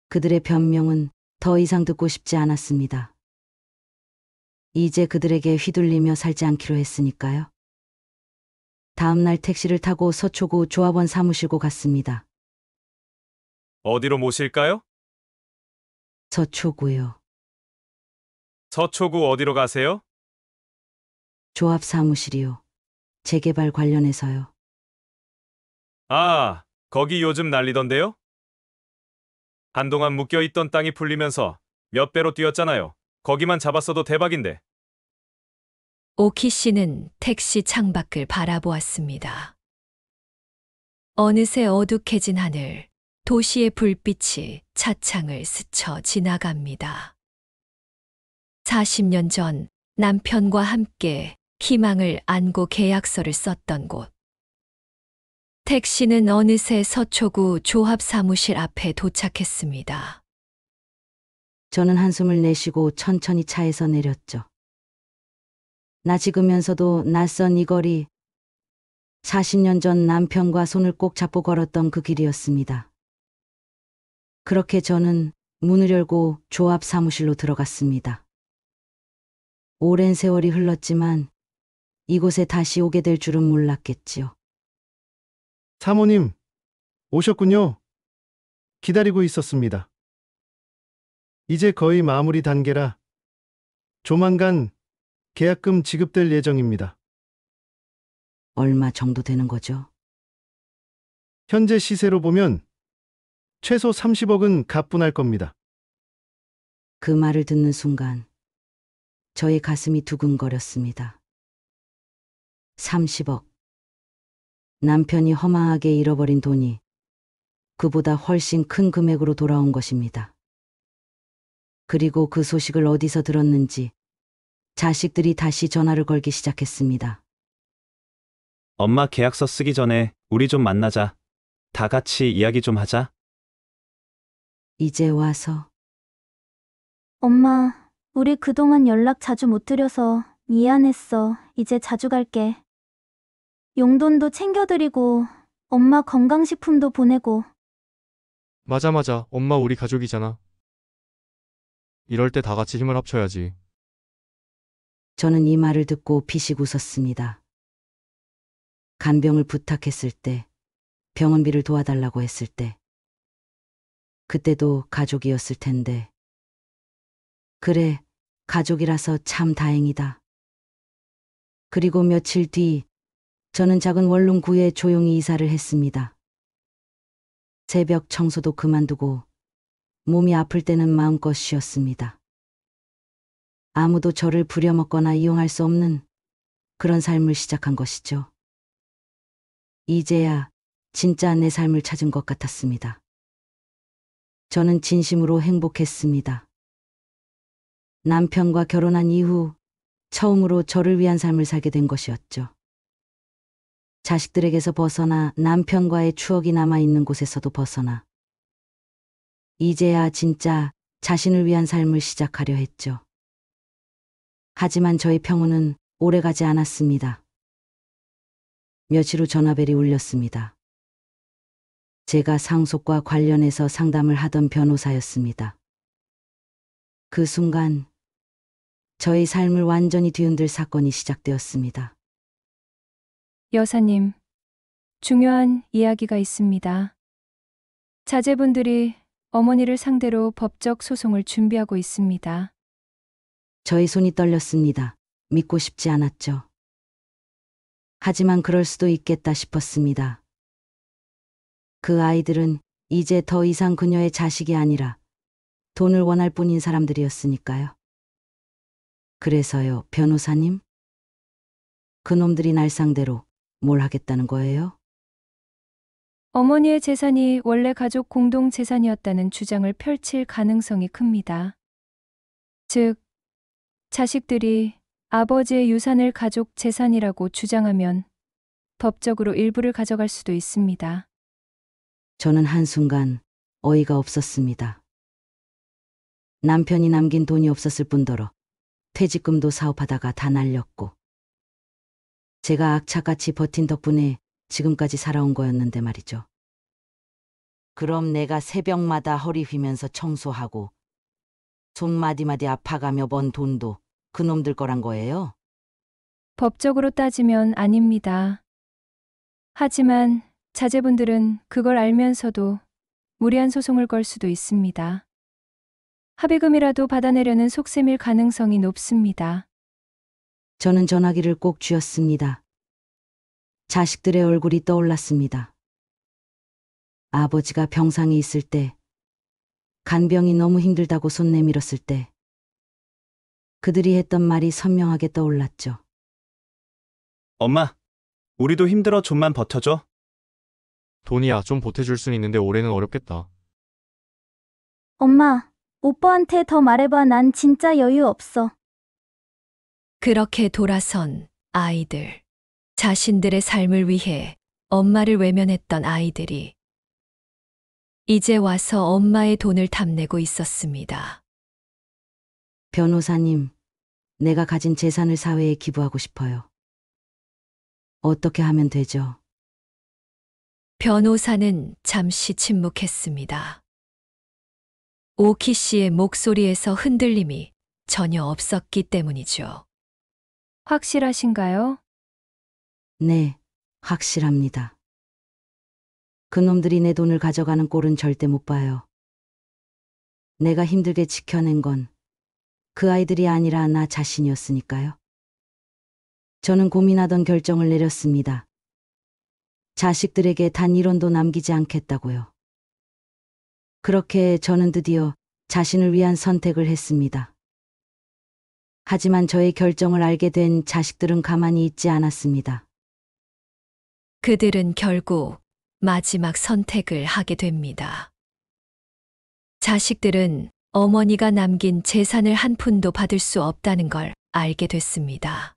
그들의 변명은 더 이상 듣고 싶지 않았습니다. 이제 그들에게 휘둘리며 살지 않기로 했으니까요. 다음 날 택시를 타고 서초구 조합원 사무실고 갔습니다. 어디로 모실까요? 서초구요. 서초구 어디로 가세요? 조합 사무실이요. 재개발 관련해서요. 아, 거기 요즘 난리던데요? 한동안 묶여있던 땅이 풀리면서 몇 배로 뛰었잖아요. 거기만 잡았어도 대박인데. 오키 씨는 택시 창밖을 바라보았습니다. 어느새 어둑해진 하늘, 도시의 불빛이 차창을 스쳐 지나갑니다. 40년 전 남편과 함께 희망을 안고 계약서를 썼던 곳. 택시는 어느새 서초구 조합 사무실 앞에 도착했습니다. 저는 한숨을 내쉬고 천천히 차에서 내렸죠. 나지으면서도 낯선 이 거리, 40년 전 남편과 손을 꼭 잡고 걸었던 그 길이었습니다. 그렇게 저는 문을 열고 조합 사무실로 들어갔습니다. 오랜 세월이 흘렀지만 이곳에 다시 오게 될 줄은 몰랐겠지요. 사모님, 오셨군요. 기다리고 있었습니다. 이제 거의 마무리 단계라 조만간 계약금 지급될 예정입니다. 얼마 정도 되는 거죠? 현재 시세로 보면 최소 30억은 가뿐할 겁니다. 그 말을 듣는 순간 저의 가슴이 두근거렸습니다. 30억. 남편이 허망하게 잃어버린 돈이 그보다 훨씬 큰 금액으로 돌아온 것입니다. 그리고 그 소식을 어디서 들었는지 자식들이 다시 전화를 걸기 시작했습니다. 엄마 계약서 쓰기 전에 우리 좀 만나자. 다 같이 이야기 좀 하자. 이제 와서. 엄마, 우리 그동안 연락 자주 못 드려서 미안했어. 이제 자주 갈게. 용돈도 챙겨드리고 엄마 건강식품도 보내고. 맞아. 엄마 우리 가족이잖아. 이럴 때 다 같이 힘을 합쳐야지. 저는 이 말을 듣고 피식 웃었습니다. 간병을 부탁했을 때, 병원비를 도와달라고 했을 때, 그때도 가족이었을 텐데, 그래, 가족이라서 참 다행이다. 그리고 며칠 뒤 저는 작은 원룸구에 조용히 이사를 했습니다. 새벽 청소도 그만두고 몸이 아플 때는 마음껏 쉬었습니다. 아무도 저를 부려먹거나 이용할 수 없는 그런 삶을 시작한 것이죠. 이제야 진짜 내 삶을 찾은 것 같았습니다. 저는 진심으로 행복했습니다. 남편과 결혼한 이후 처음으로 저를 위한 삶을 살게 된 것이었죠. 자식들에게서 벗어나 남편과의 추억이 남아있는 곳에서도 벗어나 이제야 진짜 자신을 위한 삶을 시작하려 했죠. 하지만 저의 평온은 오래가지 않았습니다. 며칠 후 전화벨이 울렸습니다. 제가 상속과 관련해서 상담을 하던 변호사였습니다. 그 순간 저의 삶을 완전히 뒤흔들 사건이 시작되었습니다. 여사님, 중요한 이야기가 있습니다. 자제분들이 어머니를 상대로 법적 소송을 준비하고 있습니다. 저의 손이 떨렸습니다. 믿고 싶지 않았죠. 하지만 그럴 수도 있겠다 싶었습니다. 그 아이들은 이제 더 이상 그녀의 자식이 아니라 돈을 원할 뿐인 사람들이었으니까요. 그래서요, 변호사님? 그놈들이 날 상대로 뭘 하겠다는 거예요? 어머니의 재산이 원래 가족 공동 재산이었다는 주장을 펼칠 가능성이 큽니다. 즉, 자식들이 아버지의 유산을 가족 재산이라고 주장하면 법적으로 일부를 가져갈 수도 있습니다. 저는 한순간 어이가 없었습니다. 남편이 남긴 돈이 없었을 뿐더러 퇴직금도 사업하다가 다 날렸고 제가 악착같이 버틴 덕분에 지금까지 살아온 거였는데 말이죠. 그럼 내가 새벽마다 허리 휘면서 청소하고 손마디마디 아파가며 번 돈도 그놈들 거란 거예요? 법적으로 따지면 아닙니다. 하지만 자제분들은 그걸 알면서도 무리한 소송을 걸 수도 있습니다. 합의금이라도 받아내려는 속셈일 가능성이 높습니다. 저는 전화기를 꼭 쥐었습니다. 자식들의 얼굴이 떠올랐습니다. 아버지가 병상에 있을 때, 간병이 너무 힘들다고 손 내밀었을 때, 그들이 했던 말이 선명하게 떠올랐죠. 엄마, 우리도 힘들어 좀만 버텨줘. 돈이야 좀 보태줄 순 있는데 올해는 어렵겠다. 엄마, 오빠한테 더 말해봐. 난 진짜 여유 없어. 그렇게 돌아선 아이들. 자신들의 삶을 위해 엄마를 외면했던 아이들이 이제 와서 엄마의 돈을 탐내고 있었습니다. 변호사님, 내가 가진 재산을 사회에 기부하고 싶어요. 어떻게 하면 되죠? 변호사는 잠시 침묵했습니다. 오키 씨의 목소리에서 흔들림이 전혀 없었기 때문이죠. 확실하신가요? 네, 확실합니다. 그놈들이 내 돈을 가져가는 꼴은 절대 못 봐요. 내가 힘들게 지켜낸 건 그 아이들이 아니라 나 자신이었으니까요. 저는 고민하던 결정을 내렸습니다. 자식들에게 단 1원도 남기지 않겠다고요. 그렇게 저는 드디어 자신을 위한 선택을 했습니다. 하지만 저의 결정을 알게 된 자식들은 가만히 있지 않았습니다. 그들은 결국 마지막 선택을 하게 됩니다. 자식들은 어머니가 남긴 재산을 한 푼도 받을 수 없다는 걸 알게 됐습니다.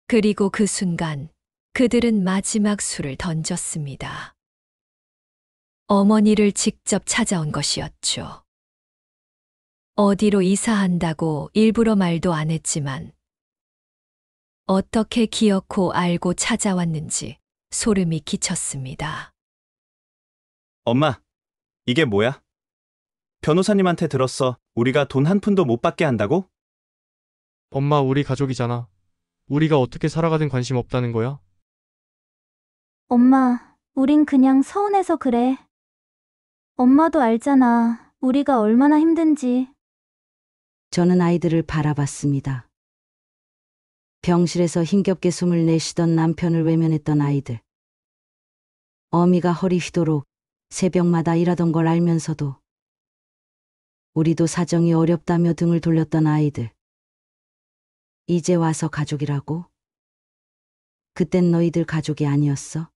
그리고 그 순간 그들은 마지막 수를 던졌습니다. 어머니를 직접 찾아온 것이었죠. 어디로 이사한다고 일부러 말도 안 했지만 어떻게 기어코 알고 찾아왔는지 소름이 끼쳤습니다. 엄마, 이게 뭐야? 변호사님한테 들었어. 우리가 돈 한 푼도 못 받게 한다고? 엄마 우리 가족이잖아. 우리가 어떻게 살아가든 관심 없다는 거야? 엄마, 우린 그냥 서운해서 그래. 엄마도 알잖아. 우리가 얼마나 힘든지. 저는 아이들을 바라봤습니다. 병실에서 힘겹게 숨을 내쉬던 남편을 외면했던 아이들. 어미가 허리 휘도록 새벽마다 일하던 걸 알면서도 우리도 사정이 어렵다며 등을 돌렸던 아이들. 이제 와서 가족이라고? 그땐 너희들 가족이 아니었어?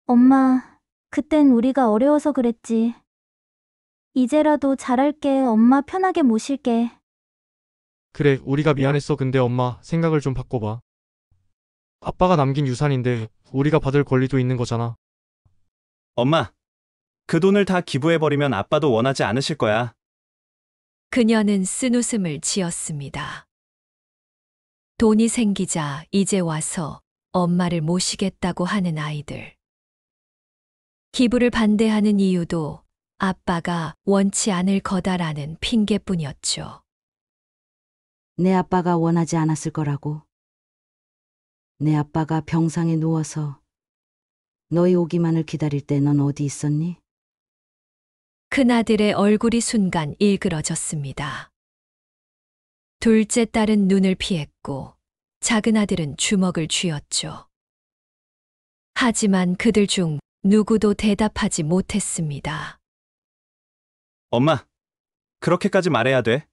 엄마, 그땐 우리가 어려워서 그랬지. 이제라도 잘할게. 엄마 편하게 모실게. 그래, 우리가 미안했어. 근데 엄마, 생각을 좀 바꿔봐. 아빠가 남긴 유산인데 우리가 받을 권리도 있는 거잖아. 엄마, 그 돈을 다 기부해버리면 아빠도 원하지 않으실 거야. 그녀는 쓴웃음을 지었습니다. 돈이 생기자 이제 와서 엄마를 모시겠다고 하는 아이들. 기부를 반대하는 이유도 아빠가 원치 않을 거다라는 핑계뿐이었죠. 내 아빠가 원하지 않았을 거라고. 내 아빠가 병상에 누워서 너희 오기만을 기다릴 때 넌 어디 있었니? 큰아들의 얼굴이 순간 일그러졌습니다. 둘째 딸은 눈을 피했고 작은 아들은 주먹을 쥐었죠. 하지만 그들 중 누구도 대답하지 못했습니다. 엄마, 그렇게까지 말해야 돼?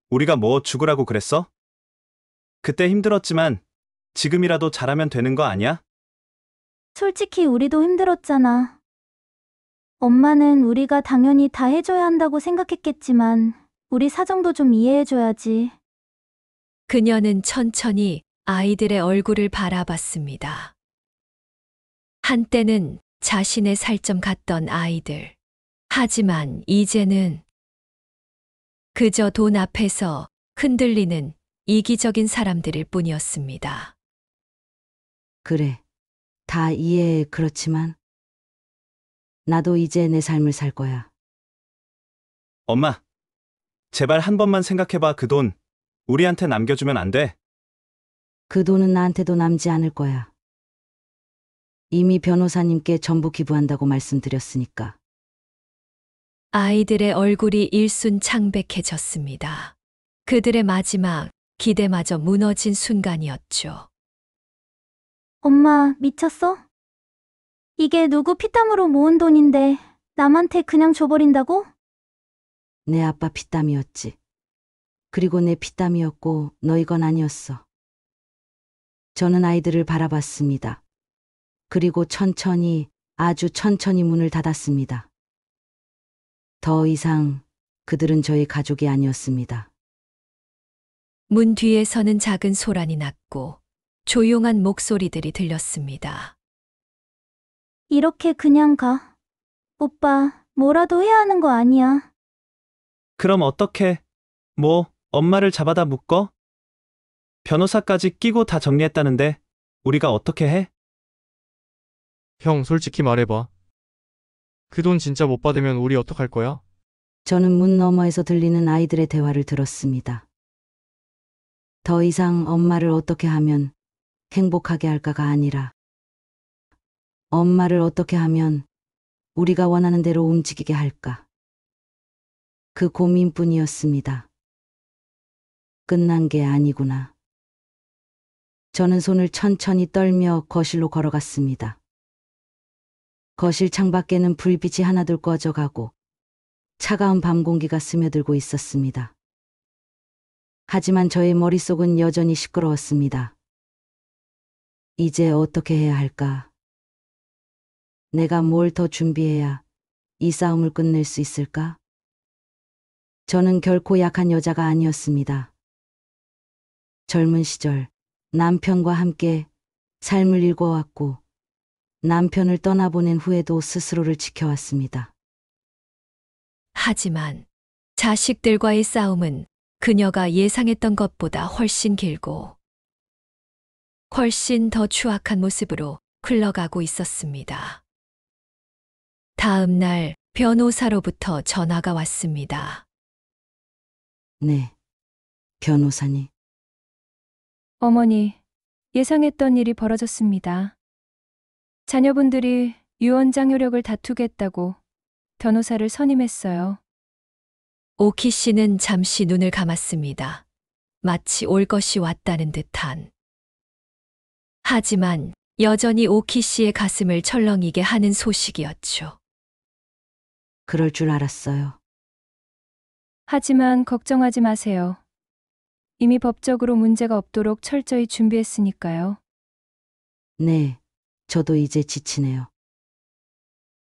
우리가 뭐 죽으라고 그랬어? 그때 힘들었지만 지금이라도 잘하면 되는 거 아니야? 솔직히 우리도 힘들었잖아. 엄마는 우리가 당연히 다 해줘야 한다고 생각했겠지만 우리 사정도 좀 이해해줘야지. 그녀는 천천히 아이들의 얼굴을 바라봤습니다. 한때는 자신의 살점 같던 아이들. 하지만 이제는 그저 돈 앞에서 흔들리는 이기적인 사람들일 뿐이었습니다. 그래, 다 이해해. 그렇지만 나도 이제 내 삶을 살 거야. 엄마, 제발 한 번만 생각해봐. 그 돈 우리한테 남겨주면 안 돼? 그 돈은 나한테도 남지 않을 거야. 이미 변호사님께 전부 기부한다고 말씀드렸으니까. 아이들의 얼굴이 일순 창백해졌습니다. 그들의 마지막 기대마저 무너진 순간이었죠. 엄마, 미쳤어? 이게 누구 피땀으로 모은 돈인데 남한테 그냥 줘버린다고? 내 아빠 피땀이었지. 그리고 내 피땀이었고 너희 건 아니었어. 저는 아이들을 바라봤습니다. 그리고 천천히, 아주 천천히 문을 닫았습니다. 더 이상 그들은 저희 가족이 아니었습니다. 문 뒤에서는 작은 소란이 났고 조용한 목소리들이 들렸습니다. 이렇게 그냥 가. 오빠, 뭐라도 해야 하는 거 아니야. 그럼 어떡해? 뭐, 엄마를 잡아다 묶어? 변호사까지 끼고 다 정리했다는데 우리가 어떻게 해? 형, 솔직히 말해봐. 그 돈 진짜 못 받으면 우리 어떡할 거야? 저는 문 너머에서 들리는 아이들의 대화를 들었습니다. 더 이상 엄마를 어떻게 하면 행복하게 할까가 아니라 엄마를 어떻게 하면 우리가 원하는 대로 움직이게 할까. 그 고민뿐이었습니다. 끝난 게 아니구나. 저는 손을 천천히 떨며 거실로 걸어갔습니다. 거실 창밖에는 불빛이 하나둘 꺼져가고 차가운 밤 공기가 스며들고 있었습니다. 하지만 저의 머릿속은 여전히 시끄러웠습니다. 이제 어떻게 해야 할까? 내가 뭘 더 준비해야 이 싸움을 끝낼 수 있을까? 저는 결코 약한 여자가 아니었습니다. 젊은 시절 남편과 함께 삶을 일궈왔고 남편을 떠나보낸 후에도 스스로를 지켜왔습니다. 하지만 자식들과의 싸움은 그녀가 예상했던 것보다 훨씬 길고 훨씬 더 추악한 모습으로 흘러가고 있었습니다. 다음 날 변호사로부터 전화가 왔습니다. 네, 변호사님. 어머니, 예상했던 일이 벌어졌습니다. 자녀분들이 유언장 효력을 다투겠다고 변호사를 선임했어요. 오키 씨는 잠시 눈을 감았습니다. 마치 올 것이 왔다는 듯한. 하지만 여전히 오키 씨의 가슴을 철렁이게 하는 소식이었죠. 그럴 줄 알았어요. 하지만 걱정하지 마세요. 이미 법적으로 문제가 없도록 철저히 준비했으니까요. 네, 저도 이제 지치네요.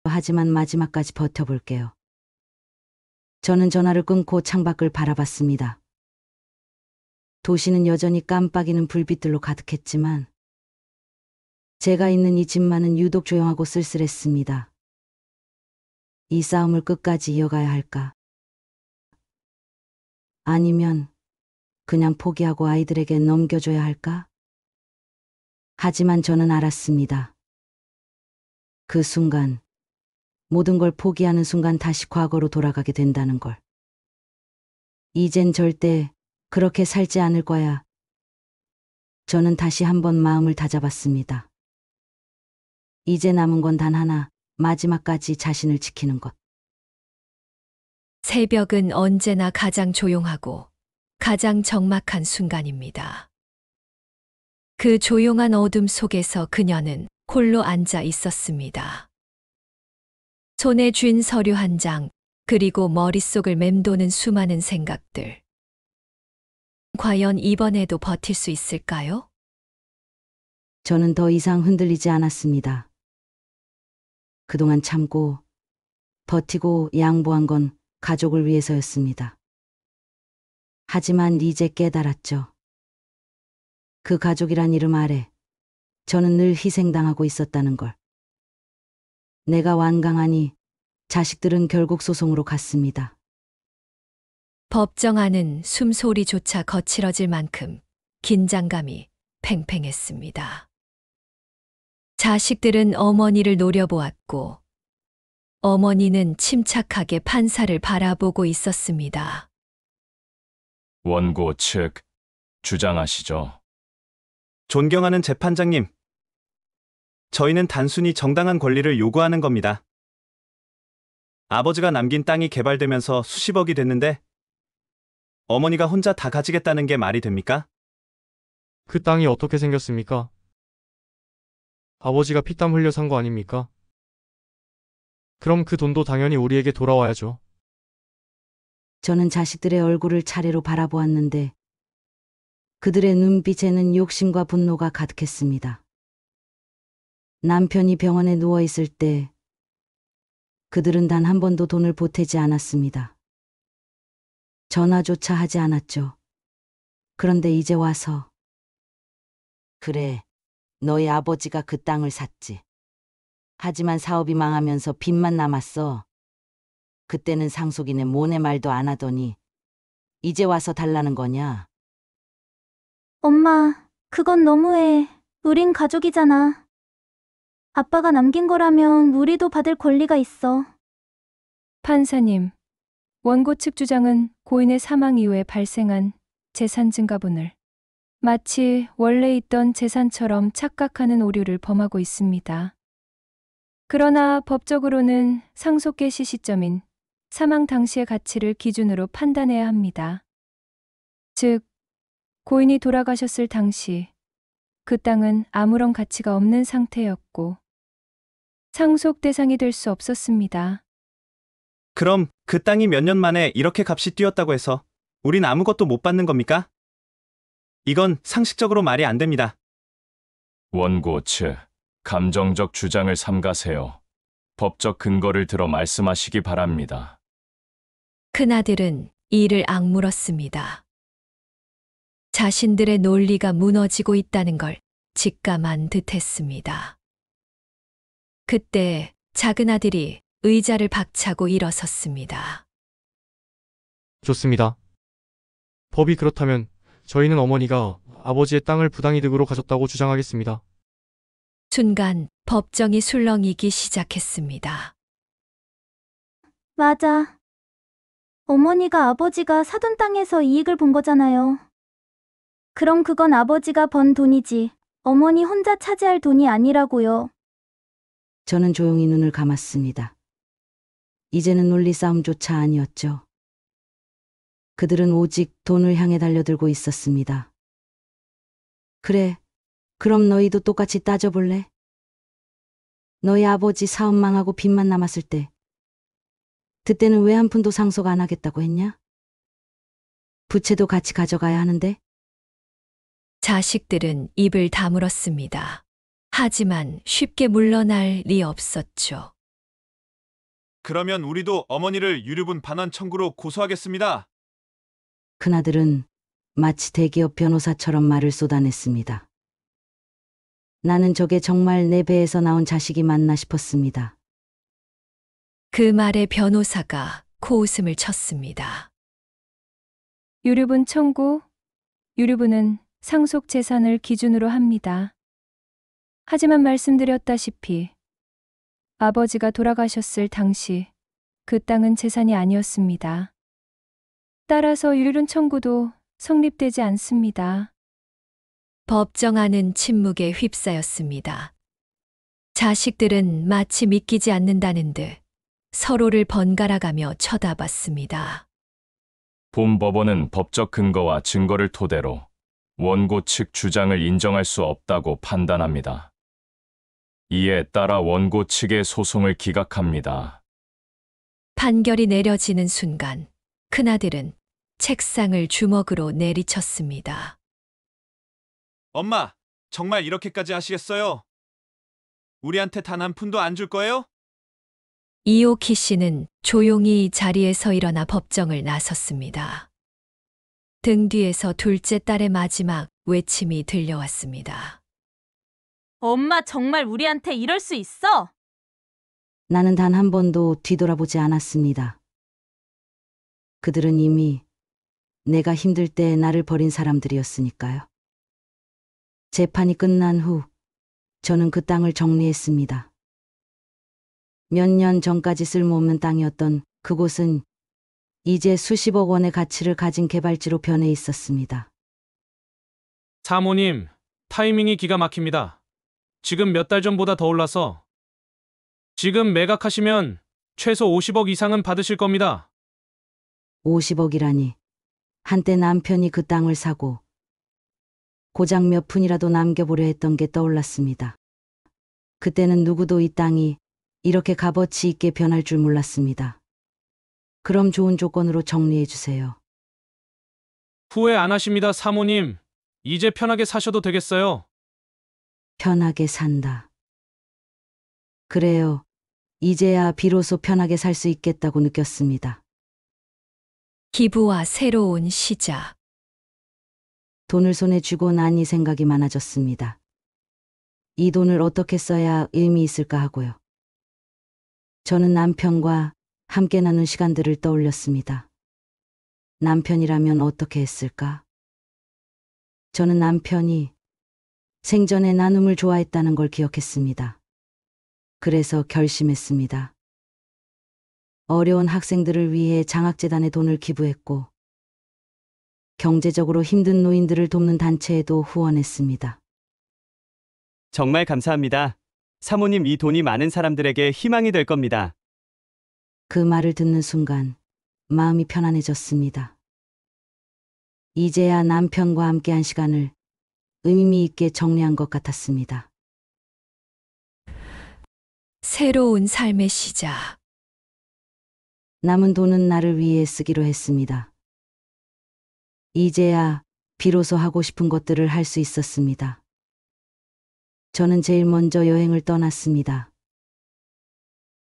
하지만 마지막까지 버텨볼게요. 저는 전화를 끊고 창밖을 바라봤습니다. 도시는 여전히 깜빡이는 불빛들로 가득했지만 제가 있는 이 집만은 유독 조용하고 쓸쓸했습니다. 이 싸움을 끝까지 이어가야 할까? 아니면 그냥 포기하고 아이들에게 넘겨줘야 할까? 하지만 저는 알았습니다. 그 순간, 모든 걸 포기하는 순간 다시 과거로 돌아가게 된다는 걸. 이젠 절대 그렇게 살지 않을 거야. 저는 다시 한번 마음을 다잡았습니다. 이제 남은 건 단 하나, 마지막까지 자신을 지키는 것. 새벽은 언제나 가장 조용하고 가장 적막한 순간입니다. 그 조용한 어둠 속에서 그녀는 홀로 앉아 있었습니다. 손에 쥔 서류 한 장, 그리고 머릿속을 맴도는 수많은 생각들. 과연 이번에도 버틸 수 있을까요? 저는 더 이상 흔들리지 않았습니다. 그동안 참고, 버티고 양보한 건 가족을 위해서였습니다. 하지만 이제 깨달았죠. 그 가족이란 이름 아래 저는 늘 희생당하고 있었다는 걸. 내가 완강하니 자식들은 결국 소송으로 갔습니다. 법정 안은 숨소리조차 거칠어질 만큼 긴장감이 팽팽했습니다. 자식들은 어머니를 노려보았고 어머니는 침착하게 판사를 바라보고 있었습니다. 원고 측 주장하시죠. 존경하는 재판장님. 저희는 단순히 정당한 권리를 요구하는 겁니다. 아버지가 남긴 땅이 개발되면서 수십억이 됐는데 어머니가 혼자 다 가지겠다는 게 말이 됩니까? 그 땅이 어떻게 생겼습니까? 아버지가 피땀 흘려 산 거 아닙니까? 그럼 그 돈도 당연히 우리에게 돌아와야죠. 저는 자식들의 얼굴을 차례로 바라보았는데 그들의 눈빛에는 욕심과 분노가 가득했습니다. 남편이 병원에 누워있을 때 그들은 단 한 번도 돈을 보태지 않았습니다. 전화조차 하지 않았죠. 그런데 이제 와서 그래, 너희 아버지가 그 땅을 샀지. 하지만 사업이 망하면서 빚만 남았어. 그때는 상속인의 모네 말도 안 하더니 이제 와서 달라는 거냐? 엄마, 그건 너무해. 우린 가족이잖아. 아빠가 남긴 거라면 우리도 받을 권리가 있어. 판사님, 원고 측 주장은 고인의 사망 이후에 발생한 재산 증가분을 마치 원래 있던 재산처럼 착각하는 오류를 범하고 있습니다. 그러나 법적으로는 상속 개시 시점인 사망 당시의 가치를 기준으로 판단해야 합니다. 즉, 고인이 돌아가셨을 당시 그 땅은 아무런 가치가 없는 상태였고 상속 대상이 될 수 없었습니다. 그럼 그 땅이 몇 년 만에 이렇게 값이 뛰었다고 해서 우린 아무것도 못 받는 겁니까? 이건 상식적으로 말이 안 됩니다. 원고 측 감정적 주장을 삼가세요. 법적 근거를 들어 말씀하시기 바랍니다. 큰아들은 이를 악물었습니다. 자신들의 논리가 무너지고 있다는 걸 직감한 듯했습니다. 그때 작은 아들이 의자를 박차고 일어섰습니다. 좋습니다. 법이 그렇다면 저희는 어머니가 아버지의 땅을 부당이득으로 가졌다고 주장하겠습니다. 순간 법정이 술렁이기 시작했습니다. 맞아. 어머니가 아버지가 사돈 땅에서 이익을 본 거잖아요. 그럼 그건 아버지가 번 돈이지 어머니 혼자 차지할 돈이 아니라고요. 저는 조용히 눈을 감았습니다. 이제는 논리 싸움조차 아니었죠. 그들은 오직 돈을 향해 달려들고 있었습니다. 그래, 그럼 너희도 똑같이 따져볼래? 너희 아버지 사업 망하고 빚만 남았을 때, 그때는 왜 한 푼도 상속 안 하겠다고 했냐? 부채도 같이 가져가야 하는데? 자식들은 입을 다물었습니다. 하지만 쉽게 물러날 리 없었죠. 그러면 우리도 어머니를 유류분 반환 청구로 고소하겠습니다. 큰아들은 마치 대기업 변호사처럼 말을 쏟아냈습니다. 나는 저게 정말 내 배에서 나온 자식이 맞나 싶었습니다. 그 말에 변호사가 코웃음을 쳤습니다. 유류분 청구. 유류분은 상속 재산을 기준으로 합니다. 하지만 말씀드렸다시피 아버지가 돌아가셨을 당시 그 땅은 재산이 아니었습니다. 따라서 유류분 청구도 성립되지 않습니다. 법정안은 침묵에 휩싸였습니다. 자식들은 마치 믿기지 않는다는 듯 서로를 번갈아가며 쳐다봤습니다. 본 법원은 법적 근거와 증거를 토대로 원고 측 주장을 인정할 수 없다고 판단합니다. 이에 따라 원고 측의 소송을 기각합니다. 판결이 내려지는 순간 큰아들은 책상을 주먹으로 내리쳤습니다. 엄마, 정말 이렇게까지 하시겠어요? 우리한테 단 한 푼도 안 줄 거예요? 이오키 씨는 조용히 자리에서 일어나 법정을 나섰습니다. 등 뒤에서 둘째 딸의 마지막 외침이 들려왔습니다. 엄마 정말 우리한테 이럴 수 있어? 나는 단 한 번도 뒤돌아보지 않았습니다. 그들은 이미 내가 힘들 때 나를 버린 사람들이었으니까요. 재판이 끝난 후 저는 그 땅을 정리했습니다. 몇 년 전까지 쓸모없는 땅이었던 그곳은 이제 수십억 원의 가치를 가진 개발지로 변해 있었습니다. 사모님, 타이밍이 기가 막힙니다. 지금 몇 달 전보다 더 올라서 지금 매각하시면 최소 50억 이상은 받으실 겁니다. 50억이라니. 한때 남편이 그 땅을 사고 고작 몇 푼이라도 남겨보려 했던 게 떠올랐습니다. 그때는 누구도 이 땅이 이렇게 값어치 있게 변할 줄 몰랐습니다. 그럼 좋은 조건으로 정리해 주세요. 후회 안 하십니다, 사모님. 이제 편하게 사셔도 되겠어요. 편하게 산다. 그래요. 이제야 비로소 편하게 살 수 있겠다고 느꼈습니다. 기부와 새로운 시작. 돈을 손에 쥐고 나니 생각이 많아졌습니다. 이 돈을 어떻게 써야 의미 있을까 하고요. 저는 남편과 함께 나눈 시간들을 떠올렸습니다. 남편이라면 어떻게 했을까? 저는 남편이 생전에 나눔을 좋아했다는 걸 기억했습니다. 그래서 결심했습니다. 어려운 학생들을 위해 장학재단에 돈을 기부했고 경제적으로 힘든 노인들을 돕는 단체에도 후원했습니다. 정말 감사합니다. 사모님, 이 돈이 많은 사람들에게 희망이 될 겁니다. 그 말을 듣는 순간 마음이 편안해졌습니다. 이제야 남편과 함께한 시간을 의미 있게 정리한 것 같았습니다. 새로운 삶의 시작. 남은 돈은 나를 위해 쓰기로 했습니다. 이제야 비로소 하고 싶은 것들을 할 수 있었습니다. 저는 제일 먼저 여행을 떠났습니다.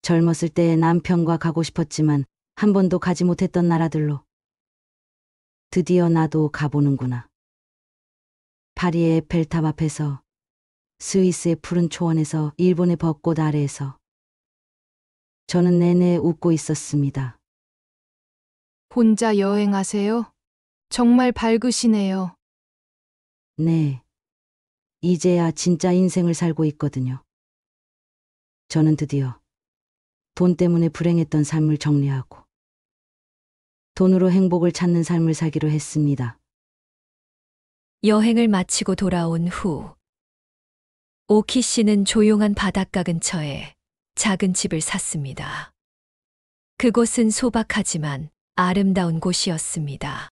젊었을 때 남편과 가고 싶었지만 한 번도 가지 못했던 나라들로 드디어 나도 가보는구나. 파리의 에펠탑 앞에서, 스위스의 푸른 초원에서, 일본의 벚꽃 아래에서 저는 내내 웃고 있었습니다. 혼자 여행하세요? 정말 밝으시네요. 네. 이제야 진짜 인생을 살고 있거든요. 저는 드디어 돈 때문에 불행했던 삶을 정리하고 돈으로 행복을 찾는 삶을 살기로 했습니다. 여행을 마치고 돌아온 후 오키 씨는 조용한 바닷가 근처에 작은 집을 샀습니다. 그곳은 소박하지만 아름다운 곳이었습니다.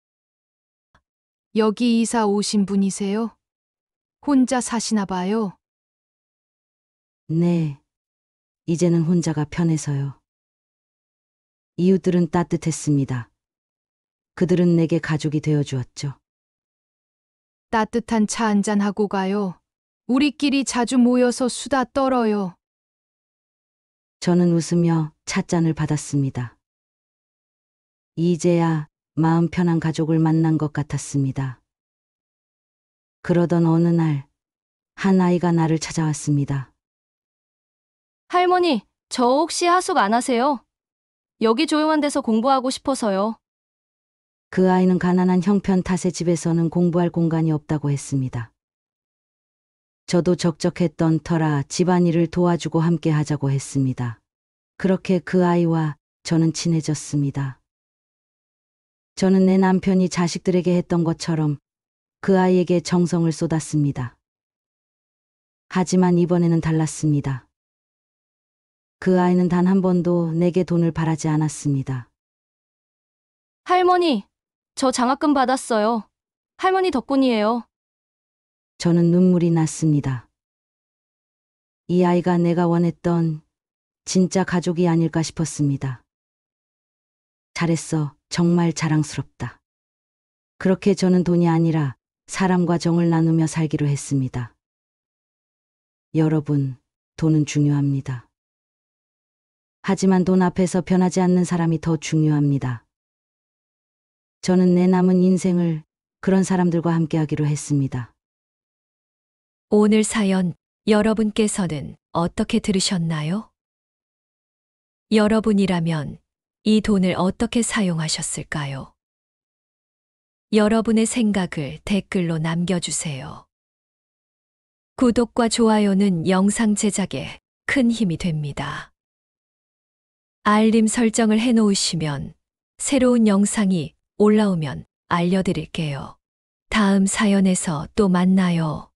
여기 이사 오신 분이세요? 혼자 사시나 봐요. 네. 이제는 혼자가 편해서요. 이웃들은 따뜻했습니다. 그들은 내게 가족이 되어 주었죠. 따뜻한 차 한잔 하고 가요. 우리끼리 자주 모여서 수다 떨어요. 저는 웃으며 찻잔을 받았습니다. 이제야 마음 편한 가족을 만난 것 같았습니다. 그러던 어느 날, 한 아이가 나를 찾아왔습니다. 할머니, 저 혹시 하숙 안 하세요? 여기 조용한 데서 공부하고 싶어서요. 그 아이는 가난한 형편 탓에 집에서는 공부할 공간이 없다고 했습니다. 저도 적적했던 터라 집안일을 도와주고 함께 하자고 했습니다. 그렇게 그 아이와 저는 친해졌습니다. 저는 내 남편이 자식들에게 했던 것처럼 그 아이에게 정성을 쏟았습니다. 하지만 이번에는 달랐습니다. 그 아이는 단 한 번도 내게 돈을 바라지 않았습니다. 할머니, 저 장학금 받았어요. 할머니 덕분이에요. 저는 눈물이 났습니다. 이 아이가 내가 원했던 진짜 가족이 아닐까 싶었습니다. 잘했어. 정말 자랑스럽다. 그렇게 저는 돈이 아니라 사람과 정을 나누며 살기로 했습니다. 여러분, 돈은 중요합니다. 하지만 돈 앞에서 변하지 않는 사람이 더 중요합니다. 저는 내 남은 인생을 그런 사람들과 함께 하기로 했습니다. 오늘 사연 여러분께서는 어떻게 들으셨나요? 여러분이라면 이 돈을 어떻게 사용하셨을까요? 여러분의 생각을 댓글로 남겨주세요. 구독과 좋아요는 영상 제작에 큰 힘이 됩니다. 알림 설정을 해놓으시면 새로운 영상이 올라오면 알려드릴게요. 다음 사연에서 또 만나요.